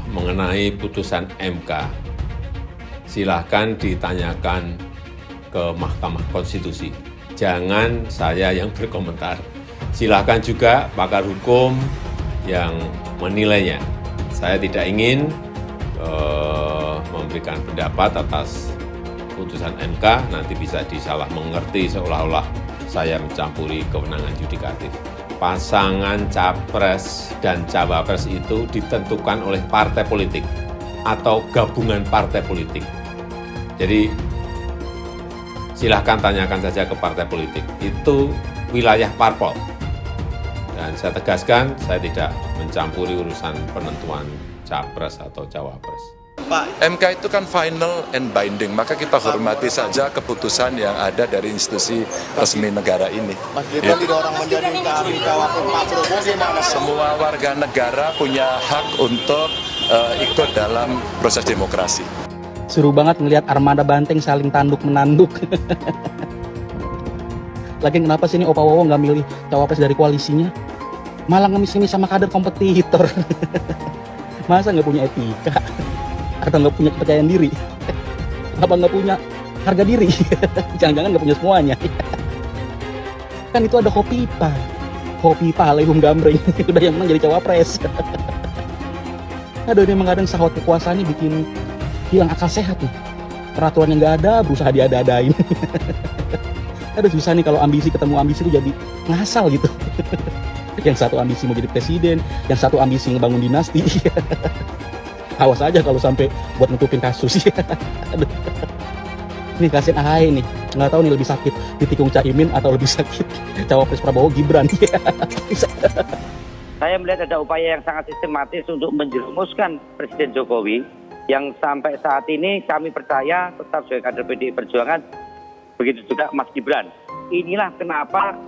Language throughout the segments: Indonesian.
Mengenai putusan MK, silahkan ditanyakan ke Mahkamah Konstitusi. Jangan saya yang berkomentar. Silahkan juga pakar hukum yang menilainya. Saya tidak ingin memberikan pendapat atas putusan MK, nanti bisa disalah mengerti seolah-olah saya mencampuri kewenangan yudikatif. Pasangan capres dan cawapres itu ditentukan oleh partai politik atau gabungan partai politik. Jadi silahkan tanyakan saja ke partai politik. Itu wilayah parpol. Dan saya tegaskan, saya tidak mencampuri urusan penentuan capres atau cawapres. Pak, MK itu kan final and binding, maka kita hormati saja keputusan yang ada dari institusi resmi negara ini. Mas Gibran tidak orang menjadi cawapres Pak Prabowo gimana? Semua warga negara punya hak untuk ikut dalam proses demokrasi. Seru banget ngelihat armada banteng saling tanduk-menanduk. Lagian kenapa sih ini Opa Wowo nggak milih cawapres dari koalisinya? Malah ngemis-ngemis sama kader kompetitor. Masa nggak punya etika? Atau nggak punya kepercayaan diri? Apa nggak punya harga diri? Jangan-jangan nggak punya semuanya. Kan itu ada Hopipa Alaikum Gambreng. Udah yang menang jadi cawapres. Aduh, ini emang kadang sahwat kekuasaannya bikin hilang akal sehat nih. Peraturan yang nggak ada, berusaha diada-adain. Aduh, susah nih kalau ambisi ketemu ambisi itu jadi ngasal gitu. Yang satu ambisi mau jadi presiden, yang satu ambisi ngebangun dinasti. Awas aja kalau sampai buat nutupin kasus. Aduh. Ini kasihan AHY nih, nggak tahu nih lebih sakit ditikung Caimin atau lebih sakit cawapres Prabowo Gibran. Saya melihat ada upaya yang sangat sistematis untuk menjerumuskan Presiden Jokowi yang sampai saat ini kami percaya tetap sebagai kader PDI Perjuangan, begitu juga Mas Gibran. Inilah kenapa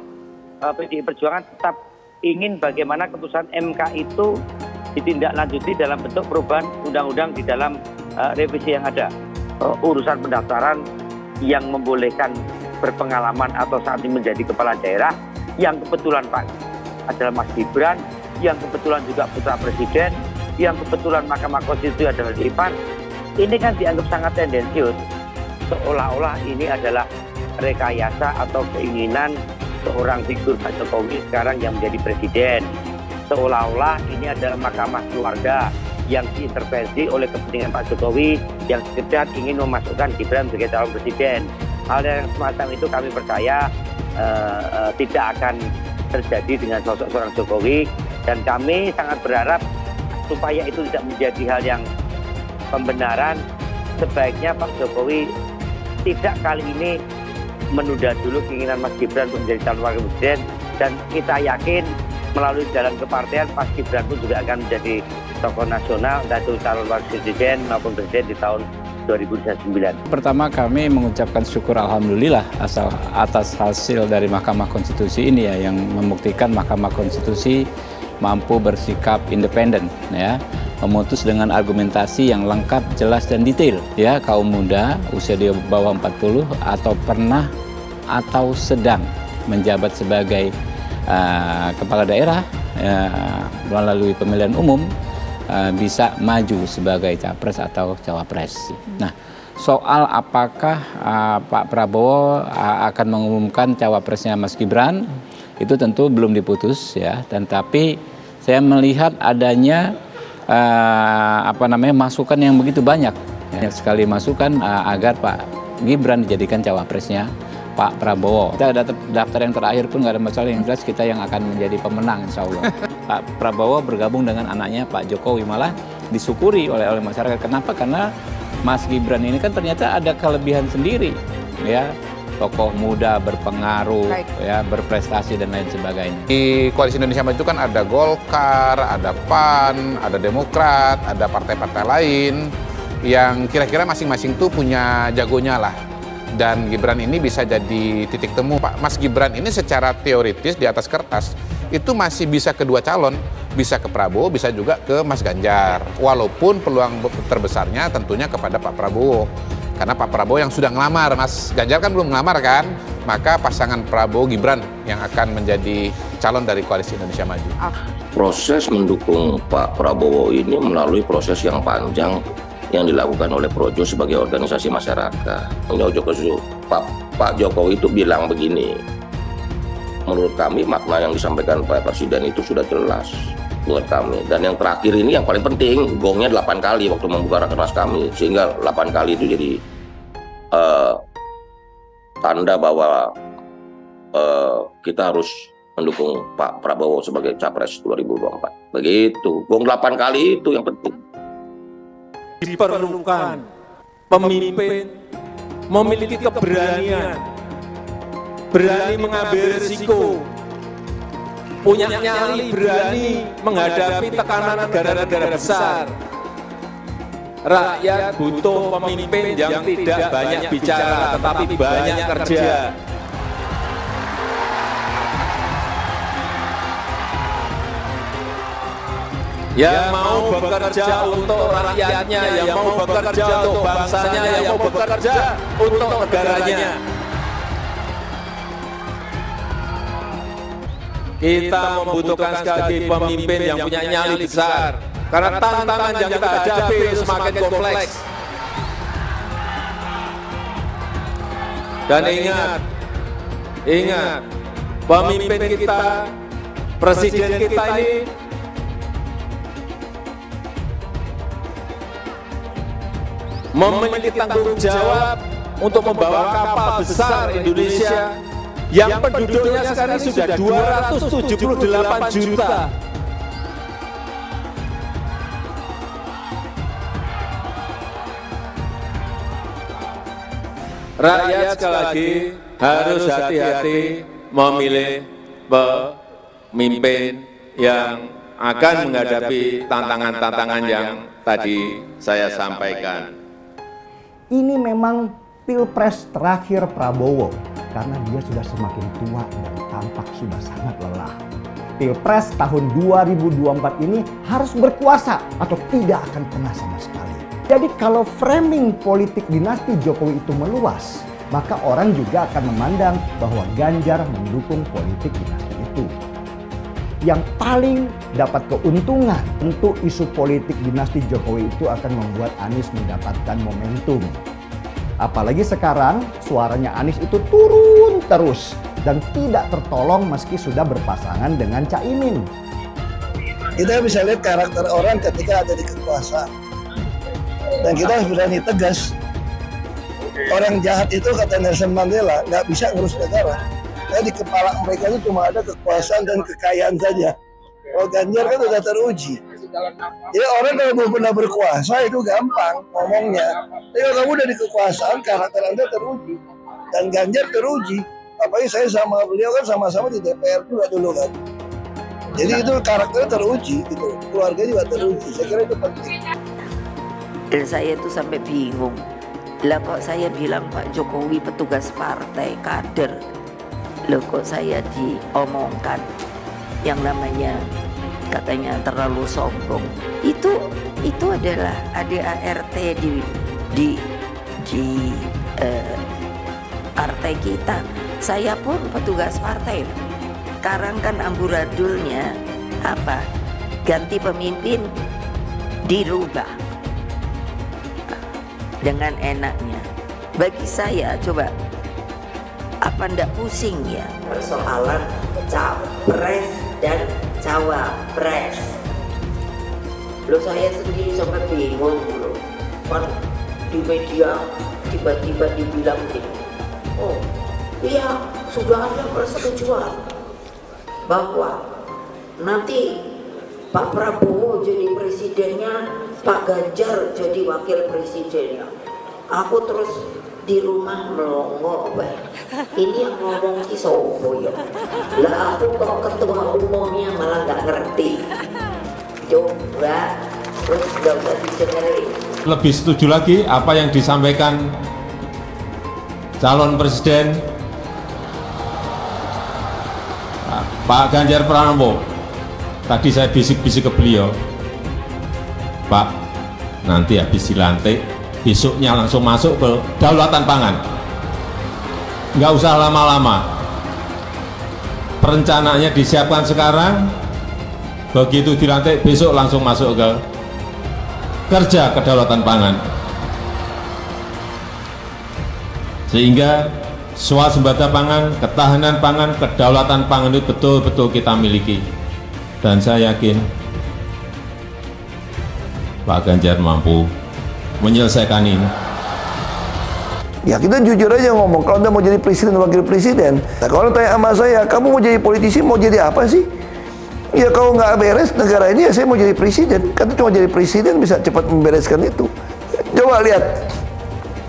PDI Perjuangan tetap ingin bagaimana keputusan MK itu ditindaklanjuti dalam bentuk perubahan undang-undang di dalam revisi yang ada. Urusan pendaftaran yang membolehkan berpengalaman atau saat ini menjadi kepala daerah, yang kebetulan Pak adalah Mas Gibran, yang kebetulan juga putra presiden, yang kebetulan Mahkamah Konstitusi adalah DIPAR. Ini kan dianggap sangat tendensius, seolah-olah ini adalah rekayasa atau keinginan seorang figur Pak Jokowi sekarang yang menjadi presiden. Seolah-olah ini adalah mahkamah keluarga yang diintervensi oleh kepentingan Pak Jokowi yang sekedar ingin memasukkan Gibran sebagai calon presiden. Hal yang semacam itu kami percaya tidak akan terjadi dengan sosok seorang Jokowi, dan kami sangat berharap supaya itu tidak menjadi hal yang pembenaran. Sebaiknya Pak Jokowi tidak kali ini menunda dulu keinginan Mas Gibran untuk menjadi calon wakil presiden, dan kita yakin melalui jalan kepartean Mas Gibran pun juga akan menjadi tokoh nasional, entah itu calon wakil presiden maupun presiden di tahun 2029. Pertama, kami mengucapkan syukur alhamdulillah atas hasil dari Mahkamah Konstitusi ini ya, yang membuktikan Mahkamah Konstitusi mampu bersikap independen ya, memutus dengan argumentasi yang lengkap, jelas dan detail ya. Kaum muda usia di bawah 40 atau pernah atau sedang menjabat sebagai kepala daerah melalui pemilihan umum bisa maju sebagai capres atau cawapres. Nah, soal apakah Pak Prabowo akan mengumumkan cawapresnya Mas Gibran, itu tentu belum diputus ya. Dan tapi saya melihat adanya masukan yang begitu banyak. Banyak sekali masukan agar Pak Gibran dijadikan cawapresnya Pak Prabowo. Kita ada daftar yang terakhir pun nggak ada masalah, yang jelas kita yang akan menjadi pemenang insya Allah. Pak Prabowo bergabung dengan anaknya Pak Jokowi, malah disyukuri oleh masyarakat. Kenapa? Karena Mas Gibran ini kan ternyata ada kelebihan sendiri ya. Tokoh muda, berpengaruh, ya, berprestasi dan lain sebagainya. Di Koalisi Indonesia Maju itu kan ada Golkar, ada PAN, ada Demokrat, ada partai-partai lain yang kira-kira masing-masing tuh punya jagonya lah. Dan Gibran ini bisa jadi titik temu. Pak Mas Gibran ini secara teoritis di atas kertas itu masih bisa kedua calon, bisa ke Prabowo, bisa juga ke Mas Ganjar. Walaupun peluang terbesarnya tentunya kepada Pak Prabowo. Karena Pak Prabowo yang sudah ngelamar, Mas Ganjar kan belum ngelamar kan. maka pasangan Prabowo Gibran yang akan menjadi calon dari Koalisi Indonesia Maju. Proses mendukung Pak Prabowo ini melalui proses yang panjang yang dilakukan oleh Projo sebagai organisasi masyarakat. Pak Jokowi itu bilang begini, menurut kami makna yang disampaikan Pak Presiden itu sudah jelas buat kami. Dan yang terakhir ini yang paling penting, gongnya 8 kali waktu membuka rakernas kami, sehingga 8 kali itu jadi tanda bahwa kita harus mendukung Pak Prabowo sebagai Capres 2024. Begitu, gong 8 kali itu yang penting. Diperlukan pemimpin memiliki keberanian, berani mengambil risiko, punya nyali, berani menghadapi tekanan negara-negara besar. Rakyat butuh pemimpin yang tidak banyak bicara, tetapi banyak kerja. Yang mau bekerja untuk rakyatnya, yang mau bekerja untuk bangsanya, yang mau bekerja untuk negaranya. Kita membutuhkan sekali lagi pemimpin yang punya nyali besar, karena tantangan yang kita hadapi semakin kompleks. Dan ingat, pemimpin kita, presiden kita ini memiliki tanggung jawab untuk membawa kapal besar Indonesia yang penduduknya sekarang sudah 278 juta. Rakyat sekali lagi harus hati-hati memilih pemimpin yang akan menghadapi tantangan-tantangan yang tadi saya sampaikan. Ini memang pilpres terakhir Prabowo karena dia sudah semakin tua dan tampak sudah sangat lelah. Pilpres tahun 2024 ini harus berkuasa atau tidak akan pernah sama sekali. Jadi kalau framing politik dinasti Jokowi itu meluas, maka orang juga akan memandang bahwa Ganjar mendukung politik dinasti itu. Yang paling dapat keuntungan untuk isu politik dinasti Jokowi itu akan membuat Anies mendapatkan momentum. Apalagi sekarang suaranya Anies itu turun terus dan tidak tertolong meski sudah berpasangan dengan Caimin. Kita bisa lihat karakter orang ketika ada di kekuasaan. Dan kita harus berani tegas. Orang jahat itu kata Nelson Mandela nggak bisa ngurus negara. Nah, di kepala mereka itu cuma ada kekuasaan dan kekayaan saja. Kalau Ganjar kan udah teruji. Jadi orang kalau belum pernah berkuasa itu gampang ngomongnya. Tapi kalau kamu udah di kekuasaan, karakter Anda teruji. Dan Ganjar teruji. Apalagi saya sama beliau kan sama-sama di DPR juga dulu kan. Jadi itu karakternya teruji gitu. Keluarga juga teruji. Saya kira itu penting. Dan saya tuh sampai bingung. Lah kok saya bilang Pak Jokowi petugas partai, kader. Loh kok saya diomongkan yang namanya katanya terlalu sombong. Itu adalah ADART di partai kita. Saya pun petugas partai. Sekarang kan amburadulnya apa? Ganti pemimpin dirubah dengan enaknya. Bagi saya coba, apa ndak pusing ya persoalan capres dan cawapres? Loh saya sendiri sampai bingung loh. Kan di media tiba-tiba dibilang gini, oh iya sudah ada persetujuan bahwa nanti Pak Prabowo jadi presidennya, Pak Ganjar jadi wakil presidennya. Aku terus di rumah melongo, ini yang ngomong si sopo ya. Lah aku kok ketua umumnya malah nggak ngerti. Coba terus nggak usah didengerin. Lebih setuju lagi apa yang disampaikan calon presiden Pak Ganjar Pranowo. Tadi saya bisik-bisik ke beliau, Pak, nanti habis dilantik besoknya langsung masuk ke daulatan pangan. nggak usah lama-lama. Perencanaannya disiapkan sekarang, begitu dilantik besok langsung masuk ke kerja kedaulatan pangan. Sehingga swasembada pangan, ketahanan pangan, kedaulatan pangan itu betul-betul kita miliki. Dan saya yakin Pak Ganjar mampu menyelesaikan ini. Ya kita jujur aja ngomong, kalau Anda mau jadi presiden, wakil presiden, nah, kalau tanya sama saya, kamu mau jadi politisi, mau jadi apa sih? Ya kalau nggak beres negara ini, ya saya mau jadi presiden. Karena cuma jadi presiden bisa cepat membereskan itu. Coba lihat,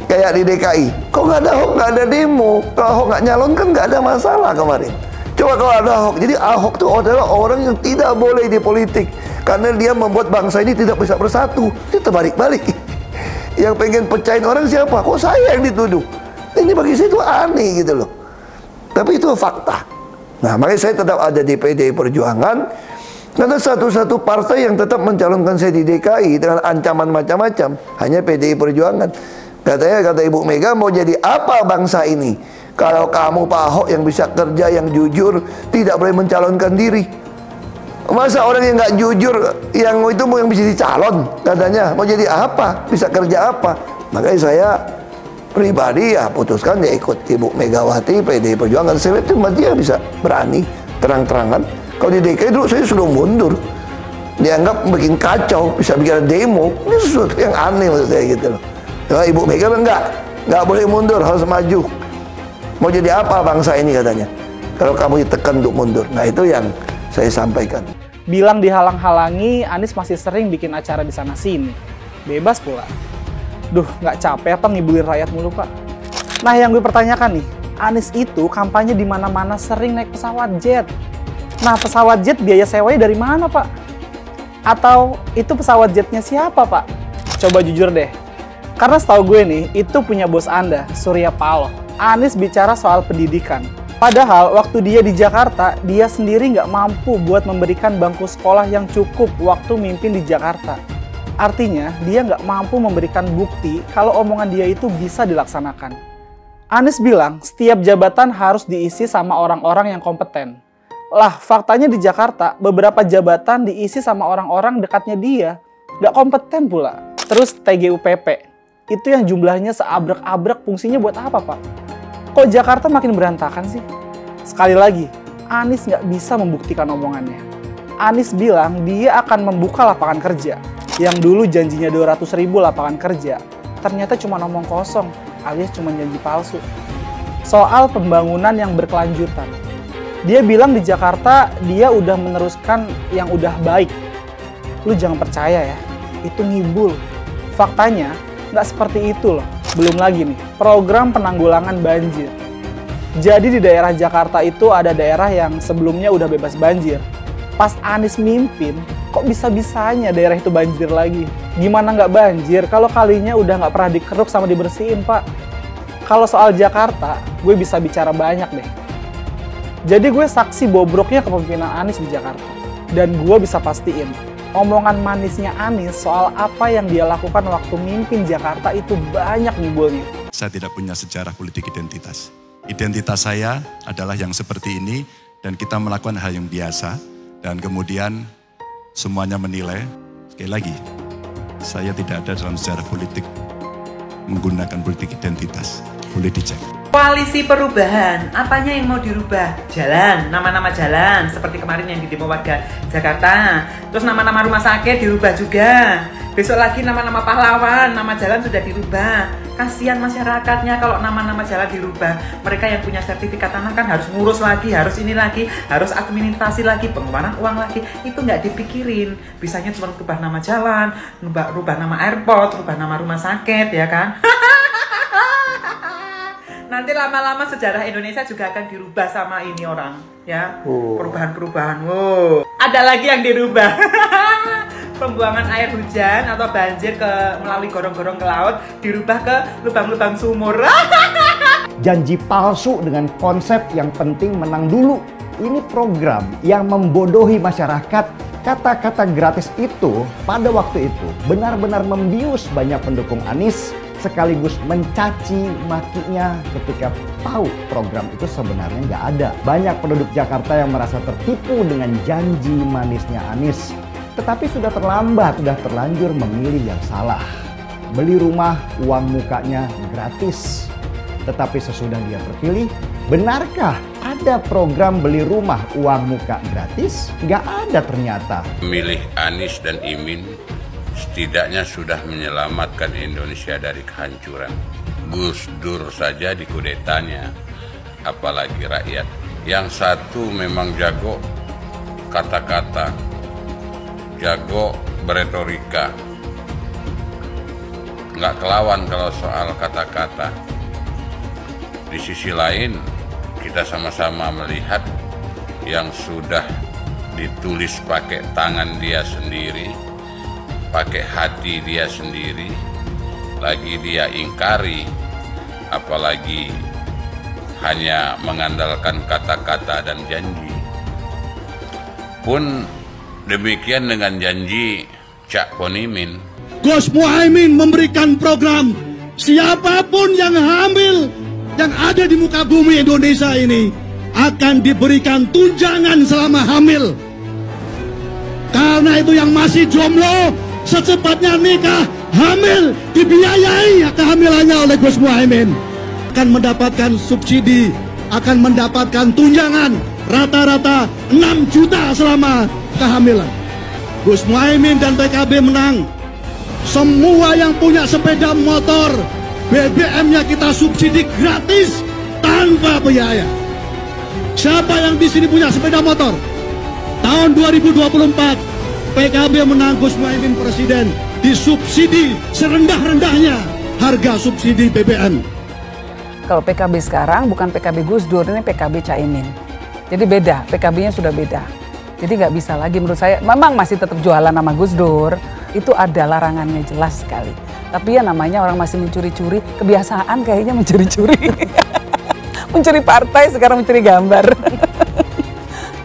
kayak di DKI, kok nggak ada Ahok, nggak ada demo. Kalau Ahok nggak nyalon kan nggak ada masalah kemarin. Coba kalau ada Ahok, jadi Ahok itu adalah orang yang tidak boleh di politik. Karena dia membuat bangsa ini tidak bisa bersatu. Itu terbalik-balik. Yang pengen pecahin orang siapa? Kok saya yang dituduh? Ini bagi saya itu aneh gitu loh. Tapi itu fakta. Nah, makanya saya tetap ada di PDI Perjuangan. Karena satu-satu partai yang tetap mencalonkan saya di DKI dengan ancaman macam-macam hanya PDI Perjuangan. Katanya, kata Ibu Mega, mau jadi apa bangsa ini? Kalau kamu Pak Ahok yang bisa kerja, yang jujur, tidak boleh mencalonkan diri. Masa orang yang nggak jujur, yang itu mau yang bisa dicalon, katanya mau jadi apa, bisa kerja apa? Makanya saya pribadi ya putuskan ya ikut Ibu Megawati, PDI Perjuangan. Saya lihat cuma dia bisa berani terang-terangan. Kalau di DKI dulu saya sudah mundur, dianggap bikin kacau, bisa bikin demo. Ini sesuatu yang aneh maksud saya gitu loh. Nah, Ibu Mega nggak boleh mundur, harus maju. Mau jadi apa bangsa ini katanya? Kalau kamu ditekan untuk mundur, nah itu yang saya sampaikan. Bilang dihalang-halangi, Anies masih sering bikin acara di sana-sini. Bebas pula. Duh, nggak capek apa ngibulin rakyat mulu, Pak? Nah, yang gue pertanyakan nih, Anies itu kampanye di mana-mana sering naik pesawat jet. Nah, pesawat jet biaya sewanya dari mana, Pak? Atau itu pesawat jetnya siapa, Pak? Coba jujur deh. Karena setahu gue nih, itu punya bos Anda, Surya Paloh. Anies bicara soal pendidikan. Padahal waktu dia di Jakarta, dia sendiri nggak mampu buat memberikan bangku sekolah yang cukup waktu mimpin di Jakarta. Artinya, dia nggak mampu memberikan bukti kalau omongan dia itu bisa dilaksanakan. Anies bilang, setiap jabatan harus diisi sama orang-orang yang kompeten. Lah, faktanya di Jakarta, beberapa jabatan diisi sama orang-orang dekatnya dia. Nggak kompeten pula. Terus TGUPP, itu yang jumlahnya seabrek-abrek, fungsinya buat apa, Pak? Kok Jakarta makin berantakan sih? Sekali lagi, Anies nggak bisa membuktikan omongannya. Anies bilang dia akan membuka lapangan kerja. Yang dulu janjinya 200.000 lapangan kerja, ternyata cuma omong kosong, alias cuma janji palsu. Soal pembangunan yang berkelanjutan. Dia bilang di Jakarta dia udah meneruskan yang udah baik. Lu jangan percaya ya, itu ngibul. Faktanya nggak seperti itu loh. Belum lagi nih, program penanggulangan banjir. Jadi di daerah Jakarta itu ada daerah yang sebelumnya udah bebas banjir. Pas Anies mimpin, kok bisa-bisanya daerah itu banjir lagi? Gimana nggak banjir kalau kalinya udah nggak pernah dikeruk sama dibersihin, Pak? Kalau soal Jakarta, gue bisa bicara banyak deh. Jadi gue saksi bobroknya kepemimpinan Anies di Jakarta. Dan gue bisa pastiin, omongan manisnya Anies soal apa yang dia lakukan waktu mimpin Jakarta itu banyak ngibulnya. Saya tidak punya sejarah politik identitas. Identitas saya adalah yang seperti ini dan kita melakukan hal yang biasa dan kemudian semuanya menilai. Sekali lagi, saya tidak ada dalam sejarah politik menggunakan politik identitas. Boleh dicek. Koalisi perubahan, apanya yang mau dirubah? Jalan, nama-nama jalan, seperti kemarin yang di demo warga Jakarta. Terus nama-nama rumah sakit dirubah juga. Besok lagi nama-nama pahlawan, nama jalan sudah dirubah. Kasihan masyarakatnya kalau nama-nama jalan dirubah. Mereka yang punya sertifikat tanah kan harus ngurus lagi, harus ini lagi, harus administrasi lagi, pengeluaran uang lagi. Itu nggak dipikirin. Bisanya cuma rubah nama jalan, rubah nama airport, rubah nama rumah sakit, ya kan? Nanti lama-lama sejarah Indonesia juga akan dirubah sama ini orang, ya. Perubahan-perubahan. Wow. Ada lagi yang dirubah. Pembuangan air hujan atau banjir melalui gorong-gorong ke laut dirubah ke lubang-lubang sumur. Janji palsu dengan konsep yang penting menang dulu. Ini program yang membodohi masyarakat. Kata-kata gratis itu pada waktu itu benar-benar membius banyak pendukung Anies sekaligus mencaci makinya ketika tahu program itu sebenarnya nggak ada. Banyak penduduk Jakarta yang merasa tertipu dengan janji manisnya Anies. Tetapi sudah terlambat, sudah terlanjur memilih yang salah. Beli rumah, uang mukanya gratis. Tetapi sesudah dia terpilih, benarkah ada program beli rumah uang muka gratis? Nggak ada ternyata. Memilih Anies dan Imin setidaknya sudah menyelamatkan Indonesia dari kehancuran. Gus Dur saja dikudetanya, apalagi rakyat. Yang satu memang jago kata-kata, jago beretorika, nggak kelawan kalau soal kata-kata. Di sisi lain, kita sama-sama melihat yang sudah ditulis pakai tangan dia sendiri, pakai hati dia sendiri, lagi dia ingkari, apalagi hanya mengandalkan kata-kata dan janji. Pun demikian dengan janji Cak Ponimin. Gus Muhaimin memberikan program siapapun yang hamil yang ada di muka bumi Indonesia ini akan diberikan tunjangan selama hamil. Karena itu yang masih jomblo secepatnya nikah, hamil, dibiayai kehamilannya oleh Gus Muhaimin. Akan mendapatkan subsidi, akan mendapatkan tunjangan rata-rata 6 juta selama kehamilan. Gus Muhaimin dan PKB menang. Semua yang punya sepeda motor, BBM-nya kita subsidi gratis tanpa biaya. Siapa yang di sini punya sepeda motor? Tahun 2024 PKB menang, Gus Muhaimin presiden, disubsidi serendah-rendahnya harga subsidi BBM. Kalau PKB sekarang bukan PKB Gus Dur, ini PKB Caimin. Jadi beda, PKB-nya sudah beda. Jadi nggak bisa lagi menurut saya, memang masih tetap jualan nama Gus Dur, itu ada larangannya jelas sekali. Tapi ya namanya orang masih mencuri-curi, kebiasaan kayaknya mencuri-curi. Mencuri partai, sekarang mencuri gambar.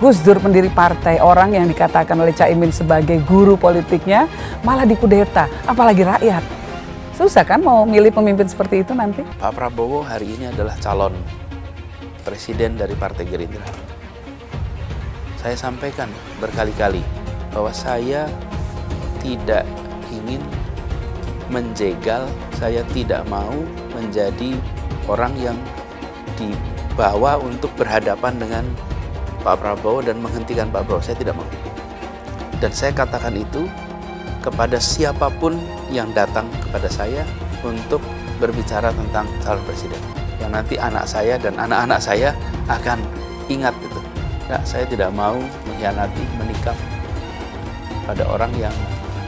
Gus Dur pendiri partai, orang yang dikatakan oleh Caimin sebagai guru politiknya, malah dikudeta, apalagi rakyat. Susah kan mau milih pemimpin seperti itu nanti? Pak Prabowo hari ini adalah calon presiden dari Partai Gerindra. Saya sampaikan berkali-kali bahwa saya tidak ingin menjegal, saya tidak mau menjadi orang yang dibawa untuk berhadapan dengan Pak Prabowo dan menghentikan Pak Prabowo. Saya tidak mau. Dan saya katakan itu kepada siapapun yang datang kepada saya untuk berbicara tentang calon presiden. Yang nanti anak saya dan anak-anak saya akan ingat itu. Nah, saya tidak mau mengkhianati, menikam pada orang yang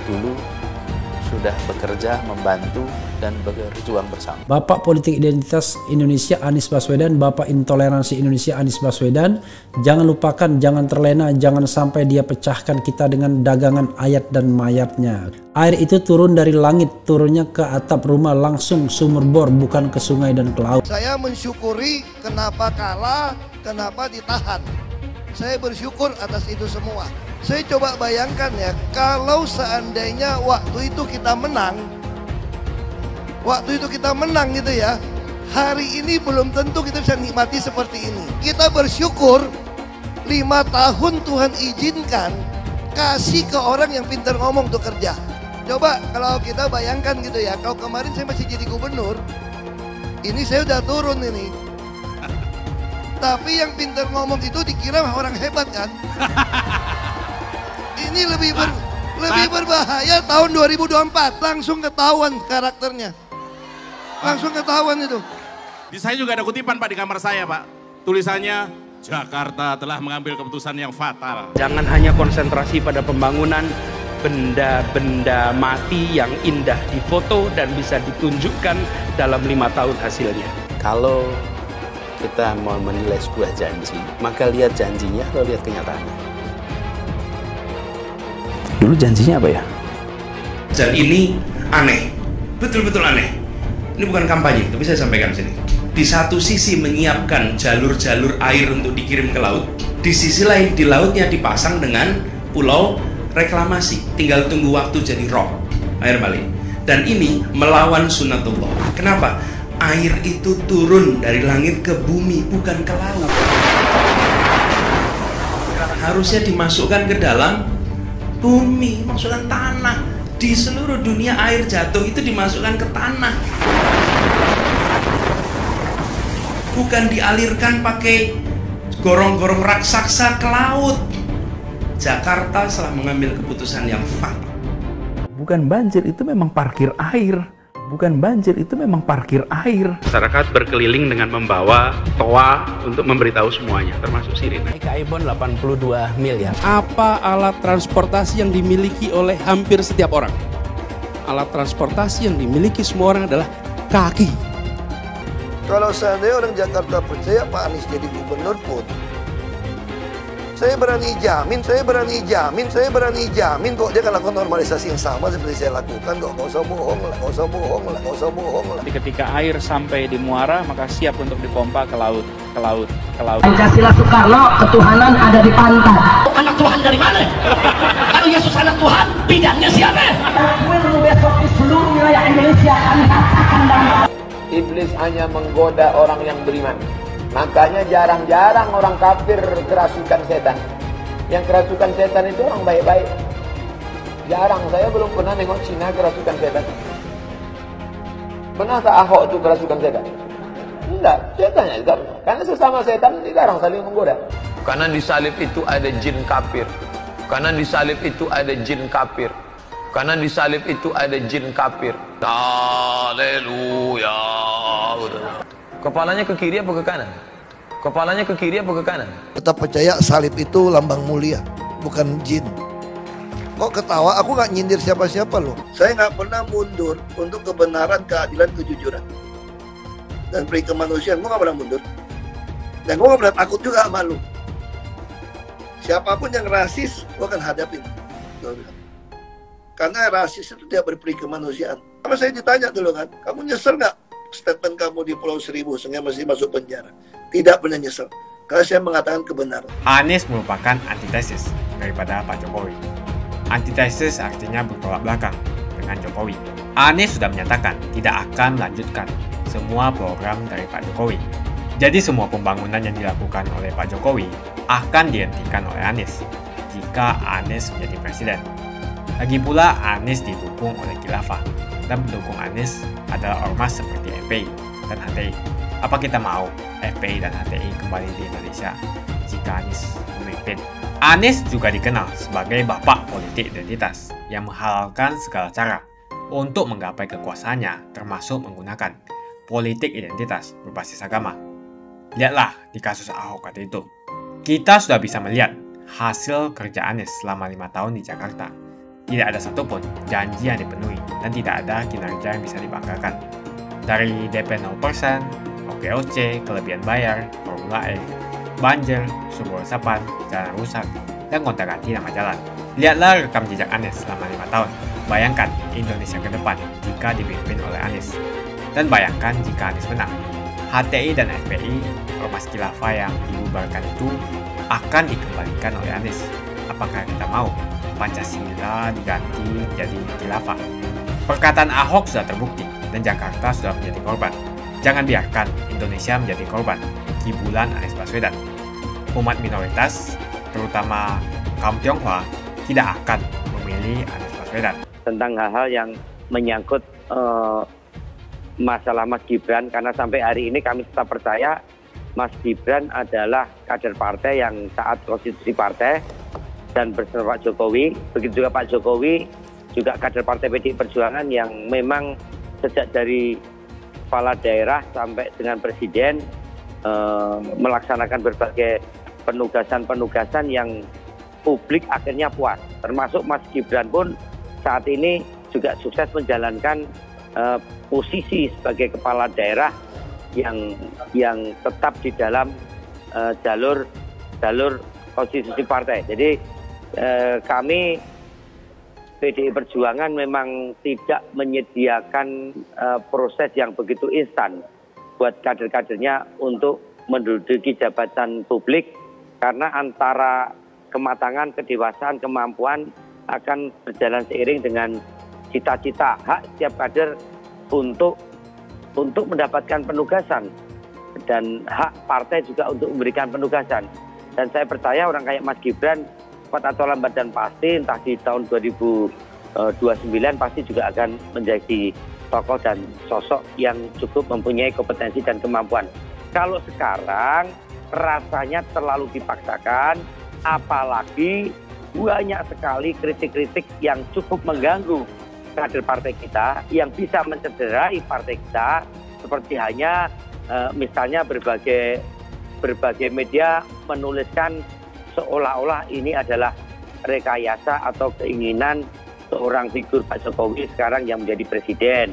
dulu sudah bekerja, membantu, dan berjuang bersama. Bapak Politik Identitas Indonesia Anies Baswedan, Bapak Intoleransi Indonesia Anies Baswedan, jangan lupakan, jangan terlena, jangan sampai dia pecahkan kita dengan dagangan ayat dan mayatnya. Air itu turun dari langit, turunnya ke atap rumah langsung sumur bor, bukan ke sungai dan ke laut. Saya mensyukuri kenapa kalah, kenapa ditahan. Saya bersyukur atas itu semua. Saya coba bayangkan ya, kalau seandainya waktu itu kita menang gitu ya, hari ini belum tentu kita bisa nikmati seperti ini. Kita bersyukur 5 tahun Tuhan izinkan kasih ke orang yang pintar ngomong untuk kerja. Coba kalau kita bayangkan gitu ya, kalau kemarin saya masih jadi gubernur, ini saya udah turun ini. Tapi yang pintar ngomong itu dikira orang hebat kan? Ini lebih berbahaya tahun 2024, langsung ketahuan karakternya. Langsung ketahuan itu. Di saya juga ada kutipan Pak di kamar saya Pak. Tulisannya, Jakarta telah mengambil keputusan yang fatal. Jangan hanya konsentrasi pada pembangunan benda-benda mati yang indah difoto dan bisa ditunjukkan dalam 5 tahun hasilnya. Kalau kita mau menilai sebuah janji, maka lihat janjinya atau lihat kenyataannya. Dulu janjinya apa ya? Dan ini aneh, betul-betul aneh. Ini bukan kampanye, tapi saya sampaikan di sini. Di satu sisi menyiapkan jalur-jalur air untuk dikirim ke laut, di sisi lain di lautnya dipasang dengan pulau reklamasi, tinggal tunggu waktu jadi rock, air balik. Dan ini melawan sunnatullah. Kenapa? Air itu turun dari langit ke bumi, bukan ke laut. Harusnya dimasukkan ke dalam bumi, masukkan tanah. Di seluruh dunia air jatuh itu dimasukkan ke tanah. Bukan dialirkan pakai gorong-gorong raksasa ke laut. Jakarta telah mengambil keputusan yang fatal. Bukan banjir, itu memang parkir air. Bukan banjir, itu memang parkir air. Masyarakat berkeliling dengan membawa toa untuk memberitahu semuanya, termasuk sirine. Ibon 82 miliar. Apa alat transportasi yang dimiliki oleh hampir setiap orang? Alat transportasi yang dimiliki semua orang adalah kaki. Kalau seandainya orang Jakarta percaya Pak Anies jadi gubernur pun, saya berani jamin kok dia akan lakukan normalisasi yang sama seperti saya lakukan kok. Gak usah bohong lah. Ketika air sampai di muara, maka siap untuk dipompa ke laut. Pancasila Soekarno, ketuhanan ada di pantai. Anak Tuhan dari mana? Kalau Yesus anak Tuhan, bidangnya siapa? Besok di seluruh wilayah Indonesia kami katakan damai. Iblis hanya menggoda orang yang beriman. Makanya jarang-jarang orang kafir kerasukan setan. Yang kerasukan setan itu orang baik-baik. Jarang, saya belum pernah nengok Cina kerasukan setan. Pernah tak Ahok itu kerasukan setan? Enggak, setannya juga. Karena sesama setan jarang saling menggoda. Karena di salib itu ada jin kafir. Karena di salib itu ada jin kafir. Karena di salib itu ada jin kafir. Haleluya. Kepalanya ke kiri apa ke kanan? Kepalanya ke kiri apa ke kanan? Tetap percaya salib itu lambang mulia, bukan jin. Kok ketawa? Aku nggak nyindir siapa-siapa loh. Saya nggak pernah mundur untuk kebenaran, keadilan, kejujuran, dan peri kemanusiaan. Gue nggak pernah mundur. Dan gue nggak pernah takut juga sama lu. Siapapun yang rasis, gue akan hadapin. Karena rasis itu tidak berperi kemanusiaan. Sama saya ditanya dulu kan, kamu nyesel nggak statement kamu di Pulau Seribu sehingga masih masuk penjara? Tidak pernah nyesel, karena saya mengatakan kebenaran. Anies merupakan antitesis daripada Pak Jokowi. Antitesis artinya bertolak belakang dengan Jokowi. Anies sudah menyatakan tidak akan melanjutkan semua program dari Pak Jokowi. Jadi semua pembangunan yang dilakukan oleh Pak Jokowi akan dihentikan oleh Anies jika Anies menjadi presiden. Lagi pula Anies didukung oleh khilafah, dan pendukung Anies adalah ormas seperti FPI dan HTI. Apa kita mau FPI dan HTI kembali di Indonesia jika Anies memimpin? Anies juga dikenal sebagai bapak politik identitas yang menghalalkan segala cara untuk menggapai kekuasaannya, termasuk menggunakan politik identitas berbasis agama. Lihatlah di kasus Ahok waktu itu. Kita sudah bisa melihat hasil kerja Anies selama 5 tahun di Jakarta. Tidak ada satupun janji yang dipenuhi dan tidak ada kinerja yang bisa dibanggakan. Dari DP 0%, OKOC, kelebihan bayar, Formula E, banjir, sumber resapan, jalan rusak, dan gonta-ganti nama jalan. Lihatlah rekam jejak Anies selama 5 tahun. Bayangkan Indonesia ke depan jika dipimpin oleh Anies. Dan bayangkan jika Anies menang. HTI dan FPI, ormas khilafah yang dibubarkan itu akan dikembalikan oleh Anies. Apakah kita mau Pancasila diganti jadi khilafah? Perkataan Ahok sudah terbukti dan Jakarta sudah menjadi korban. Jangan biarkan Indonesia menjadi korban kibulan Anies Baswedan. Umat minoritas, terutama kaum Tionghoa, tidak akan memilih Anies Baswedan. Tentang hal-hal yang menyangkut masalah Mas Gibran, karena sampai hari ini kami tetap percaya Mas Gibran adalah kader partai yang taat konstitusi partai dan bersama Pak Jokowi. Begitu juga Pak Jokowi juga kader partai PDI Perjuangan yang memang sejak dari kepala daerah sampai dengan presiden melaksanakan berbagai penugasan-penugasan yang publik akhirnya puas. Termasuk Mas Gibran pun saat ini juga sukses menjalankan posisi sebagai kepala daerah yang tetap di dalam jalur konstitusi partai. Jadi kami PDI Perjuangan memang tidak menyediakan proses yang begitu instan buat kader-kadernya untuk menduduki jabatan publik, karena antara kematangan, kedewasaan, kemampuan akan berjalan seiring dengan cita-cita hak setiap kader untuk mendapatkan penugasan, dan hak partai juga untuk memberikan penugasan. Dan saya percaya orang kayak Mas Gibran, cepat atau lambat dan pasti, entah di tahun 2029 pasti juga akan menjadi tokoh dan sosok yang cukup mempunyai kompetensi dan kemampuan. Kalau sekarang rasanya terlalu dipaksakan, apalagi banyak sekali kritik-kritik yang cukup mengganggu kader partai kita, yang bisa mencederai partai kita, seperti hanya misalnya berbagai media menuliskan seolah-olah ini adalah rekayasa atau keinginan seorang figur Pak Jokowi sekarang yang menjadi presiden.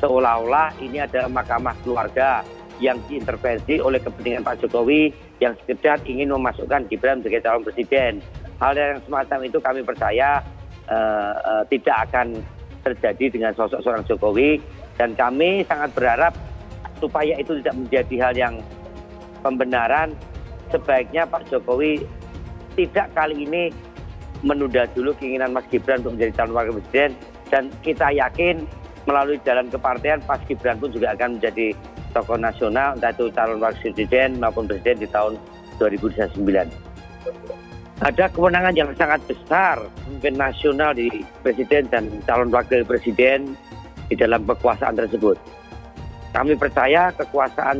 Seolah-olah ini adalah mahkamah keluarga yang diintervensi oleh kepentingan Pak Jokowi yang sekedar ingin memasukkan Gibran sebagai calon presiden. Hal yang semacam itu kami percaya tidak akan terjadi dengan sosok seorang Jokowi, dan kami sangat berharap supaya itu tidak menjadi hal yang pembenaran. Sebaiknya Pak Jokowi tidak kali ini menunda dulu keinginan Mas Gibran untuk menjadi calon wakil presiden, dan kita yakin melalui jalan kepartean Mas Gibran pun juga akan menjadi tokoh nasional, entah itu calon wakil presiden maupun presiden di tahun 2029. Ada kewenangan yang sangat besar pemimpin nasional di presiden dan calon wakil presiden di dalam kekuasaan tersebut. Kami percaya kekuasaan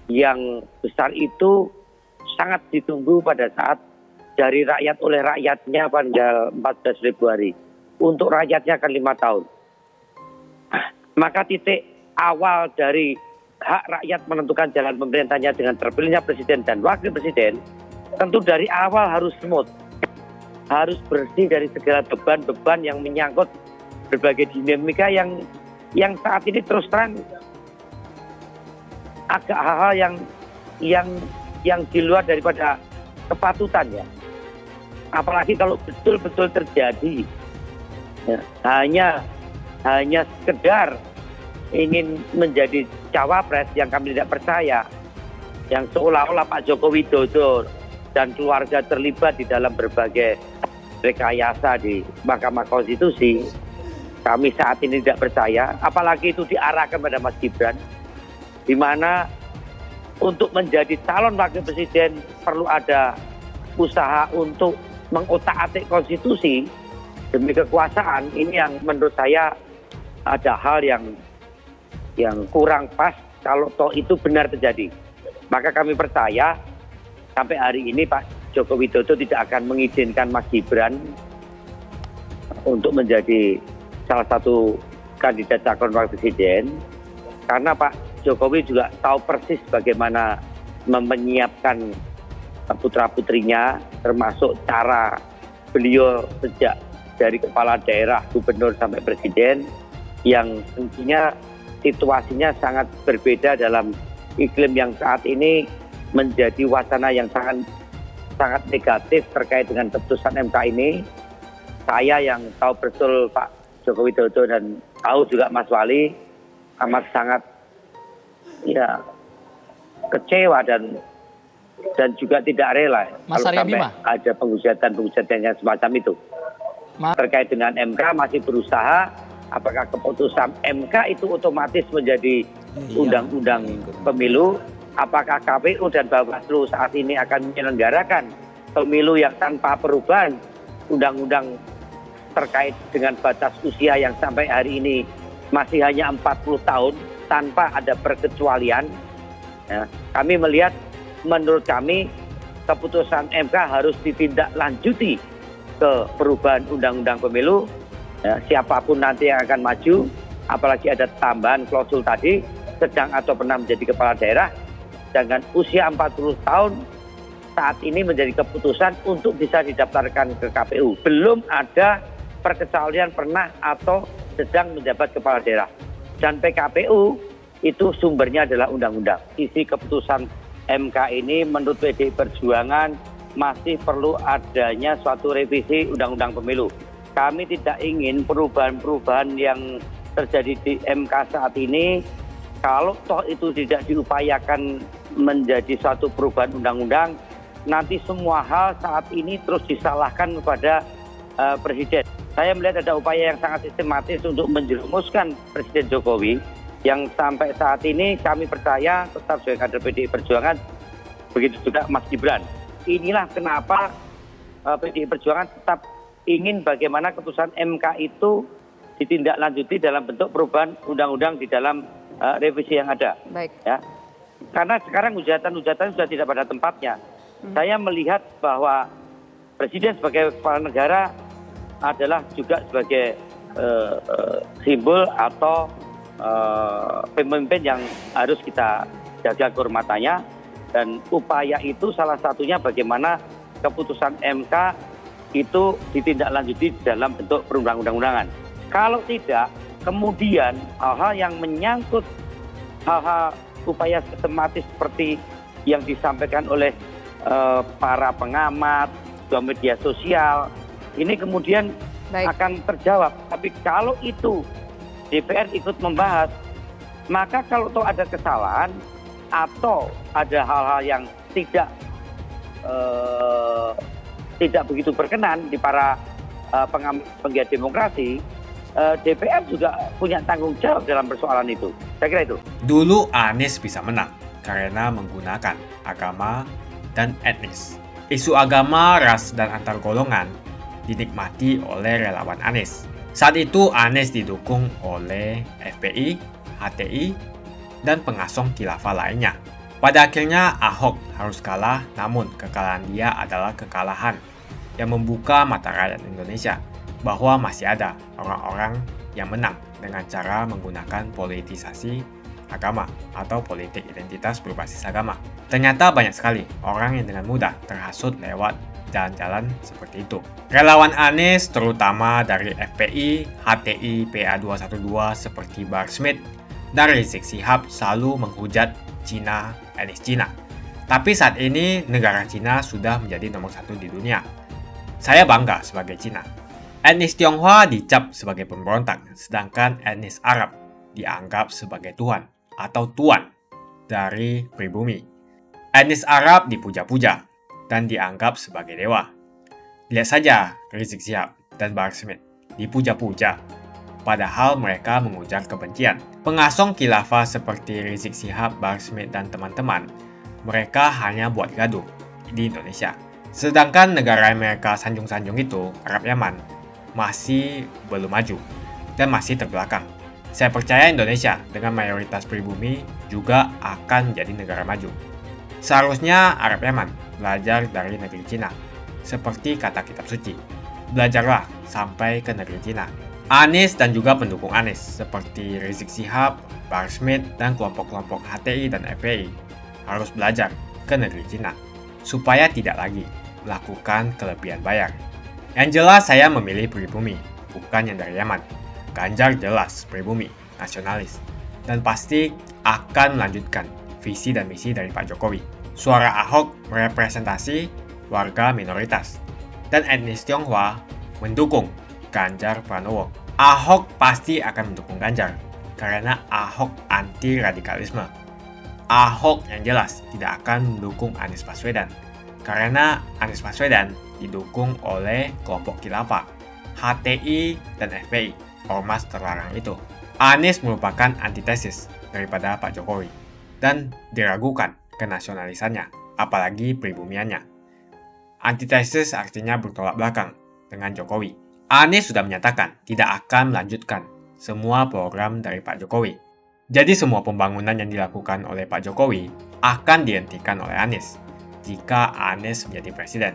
yang besar itu sangat ditunggu pada saat dari rakyat oleh rakyatnya pada 14 Februari. Untuk rakyatnya akan 5 tahun. Maka titik awal dari hak rakyat menentukan jalan pemerintahnya dengan terpilihnya presiden dan wakil presiden, tentu dari awal harus smooth, harus bersih dari segala beban-beban yang menyangkut berbagai dinamika yang saat ini terus terang agak hal-hal yang di luar daripada kepatutan ya. Apalagi kalau betul-betul terjadi ya, hanya sekedar ingin menjadi cawapres yang kami tidak percaya, yang seolah-olah Pak Joko Widodo dan keluarga terlibat di dalam berbagai rekayasa di Mahkamah Konstitusi. Kami saat ini tidak percaya, apalagi itu diarahkan pada Mas Gibran, di mana untuk menjadi calon wakil presiden perlu ada usaha untuk mengotak-atik konstitusi demi kekuasaan. Ini yang menurut saya ada hal yang kurang pas kalau toh itu benar terjadi. Maka kami percaya sampai hari ini Pak Joko Widodo tidak akan mengizinkan Mas Gibran untuk menjadi salah satu kandidat calon wakil presiden, karena Pak Jokowi juga tahu persis bagaimana menyiapkan putra-putrinya, termasuk cara beliau sejak dari kepala daerah, gubernur sampai presiden, yang tentunya situasinya sangat berbeda dalam iklim yang saat ini menjadi wacana yang sangat negatif terkait dengan keputusan MK ini. Saya yang tahu betul Pak Joko Widodo dan tahu juga Mas Wali amat sangat ya kecewa dan juga tidak rela Mas kalau Aryadi sampai ada penghujatan yang semacam itu. Terkait dengan MK masih berusaha apakah keputusan MK itu otomatis menjadi undang-undang pemilu, apakah KPU dan Bawaslu saat ini akan menyelenggarakan pemilu yang tanpa perubahan undang-undang terkait dengan batas usia yang sampai hari ini masih hanya 40 tahun tanpa ada perkecualian. Ya, kami melihat, menurut kami keputusan MK harus ditindaklanjuti ke perubahan undang-undang pemilu. Ya, siapapun nanti yang akan maju, apalagi ada tambahan klausul tadi, sedang atau pernah menjadi kepala daerah dengan usia 40 tahun saat ini menjadi keputusan untuk bisa didaftarkan ke KPU. Belum ada perkecualian pernah atau sedang menjabat kepala daerah. Dan PKPU itu sumbernya adalah undang-undang. Isi keputusan MK ini menurut PDI Perjuangan masih perlu adanya suatu revisi undang-undang pemilu. Kami tidak ingin perubahan-perubahan yang terjadi di MK saat ini, kalau toh itu tidak diupayakan menjadi suatu perubahan undang-undang, nanti semua hal saat ini terus disalahkan kepada Presiden. Saya melihat ada upaya yang sangat sistematis untuk menjerumuskan Presiden Jokowi yang sampai saat ini kami percaya tetap sebagai kader PDI Perjuangan, begitu juga Mas Gibran. Inilah kenapa PDI Perjuangan tetap ingin bagaimana keputusan MK itu ditindaklanjuti dalam bentuk perubahan undang-undang di dalam revisi yang ada. Baik. Ya. Karena sekarang hujatan-hujatan sudah tidak pada tempatnya. Saya melihat bahwa Presiden sebagai kepala negara adalah juga sebagai simbol atau pemimpin yang harus kita jaga kehormatannya, dan upaya itu salah satunya bagaimana keputusan MK itu ditindaklanjuti dalam bentuk perundang-undangan. Kalau tidak, kemudian hal-hal yang menyangkut hal-hal upaya sistematis seperti yang disampaikan oleh para pengamat, media sosial, ini kemudian akan terjawab. Tapi kalau itu DPR ikut membahas, maka kalau toh ada kesalahan atau ada hal-hal yang tidak begitu berkenan di para penggiat demokrasi, DPR juga punya tanggung jawab dalam persoalan itu. Saya kira itu. Dulu Anies bisa menang karena menggunakan agama dan etnis. Isu agama, ras, dan antar golongan dinikmati oleh relawan Anies. Saat itu Anies didukung oleh FPI, HTI, dan pengasong khilafah lainnya. Pada akhirnya Ahok harus kalah, namun kekalahan dia adalah kekalahan yang membuka mata rakyat Indonesia bahwa masih ada orang-orang yang menang dengan cara menggunakan politisasi agama atau politik identitas berbasis agama. Ternyata banyak sekali orang yang dengan mudah terhasut lewat jalan-jalan seperti itu. Relawan Anies terutama dari FPI, HTI, PA212 seperti Bahar Smith dan Rizik Syihab selalu menghujat Cina, etnis Cina. Tapi saat ini negara Cina sudah menjadi nomor 1 di dunia. Saya bangga sebagai Cina. Etnis Tionghoa dicap sebagai pemberontak, sedangkan etnis Arab dianggap sebagai Tuhan atau tuan dari pribumi. Etnis Arab dipuja-puja dan dianggap sebagai dewa. Lihat saja Rizik Syihab dan Bahar Smith dipuja-puja, padahal mereka mengujar kebencian. Pengasong khilafah seperti Rizik Syihab, Bahar Smith, dan teman-teman, mereka hanya buat gaduh di Indonesia. Sedangkan negara yang mereka sanjung-sanjung itu, Arab Yaman, masih belum maju dan masih terbelakang. Saya percaya Indonesia dengan mayoritas pribumi juga akan menjadi negara maju. Seharusnya Arab Yaman belajar dari negeri Cina. Seperti kata kitab suci, belajarlah sampai ke negeri Cina. Anies dan juga pendukung Anies seperti Rizik Syihab, Bahar Smith, dan kelompok-kelompok HTI dan FPI harus belajar ke negeri Cina supaya tidak lagi melakukan kelebihan bayar. Yang jelas saya memilih pribumi, bukan yang dari Yaman. Ganjar jelas pribumi, nasionalis, dan pasti akan melanjutkan visi dan misi dari Pak Jokowi. Suara Ahok merepresentasi warga minoritas, dan etnis Tionghoa mendukung Ganjar Pranowo. Ahok pasti akan mendukung Ganjar, karena Ahok anti radikalisme. Ahok yang jelas tidak akan mendukung Anies Baswedan, karena Anies Baswedan didukung oleh kelompok khilafah, HTI, dan FPI, ormas terlarang itu. Anies merupakan antitesis daripada Pak Jokowi, dan diragukan kenasionalisannya, apalagi pribumiannya. Antitesis artinya bertolak belakang dengan Jokowi. Anies sudah menyatakan tidak akan melanjutkan semua program dari Pak Jokowi. Jadi semua pembangunan yang dilakukan oleh Pak Jokowi akan dihentikan oleh Anies jika Anies menjadi presiden.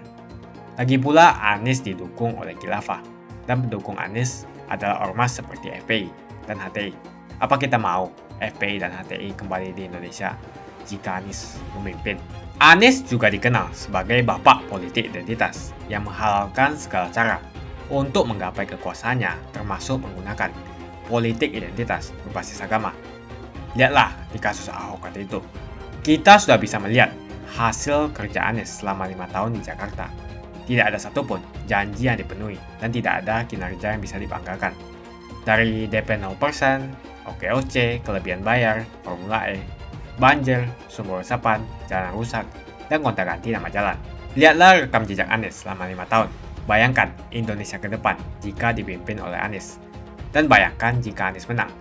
Lagi pula Anies didukung oleh khilafah, dan pendukung Anies adalah ormas seperti FPI dan HTI. Apa kita mau FPI dan HTI kembali di Indonesia jika Anies memimpin? Anies juga dikenal sebagai bapak politik identitas yang menghalalkan segala cara untuk menggapai kekuasaannya, termasuk menggunakan politik identitas berbasis agama. Lihatlah di kasus Ahok waktu itu. Kita sudah bisa melihat hasil kerja Anies selama 5 tahun di Jakarta. Tidak ada satupun janji yang dipenuhi dan tidak ada kinerja yang bisa dibanggakan. Dari DP 0%, OKOC, kelebihan bayar, Formula E, banjir, sumber resapan, jalan rusak, dan gonta-ganti nama jalan. Lihatlah rekam jejak Anies selama 5 tahun. Bayangkan Indonesia ke depan jika dipimpin oleh Anies. Dan bayangkan jika Anies menang,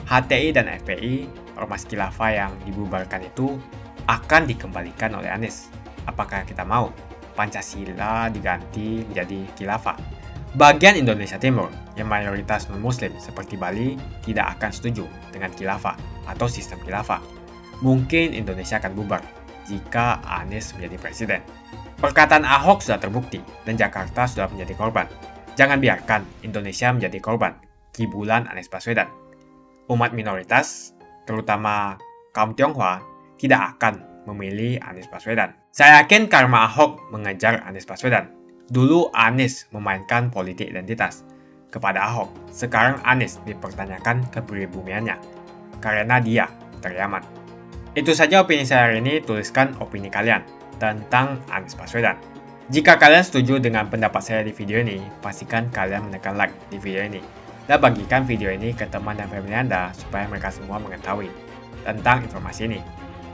HTI dan FPI, Ormas Khilafah yang dibubarkan itu akan dikembalikan oleh Anies. Apakah kita mau Pancasila diganti menjadi Khilafah? Bagian Indonesia Timur yang mayoritas non-muslim seperti Bali tidak akan setuju dengan Khilafah atau sistem Khilafah. Mungkin Indonesia akan bubar jika Anies menjadi presiden. Perkataan Ahok sudah terbukti dan Jakarta sudah menjadi korban. Jangan biarkan Indonesia menjadi korban kibulan Anies Baswedan. Umat minoritas, terutama kaum Tionghoa, tidak akan memilih Anies Baswedan. Saya yakin karma Ahok mengejar Anies Baswedan. Dulu Anies memainkan politik identitas kepada Ahok. Sekarang Anies dipertanyakan kepribumiannya karena dia teriaman. Itu saja opini saya hari ini. Tuliskan opini kalian tentang Anies Baswedan. Jika kalian setuju dengan pendapat saya di video ini, pastikan kalian menekan like di video ini dan bagikan video ini ke teman dan family Anda supaya mereka semua mengetahui tentang informasi ini.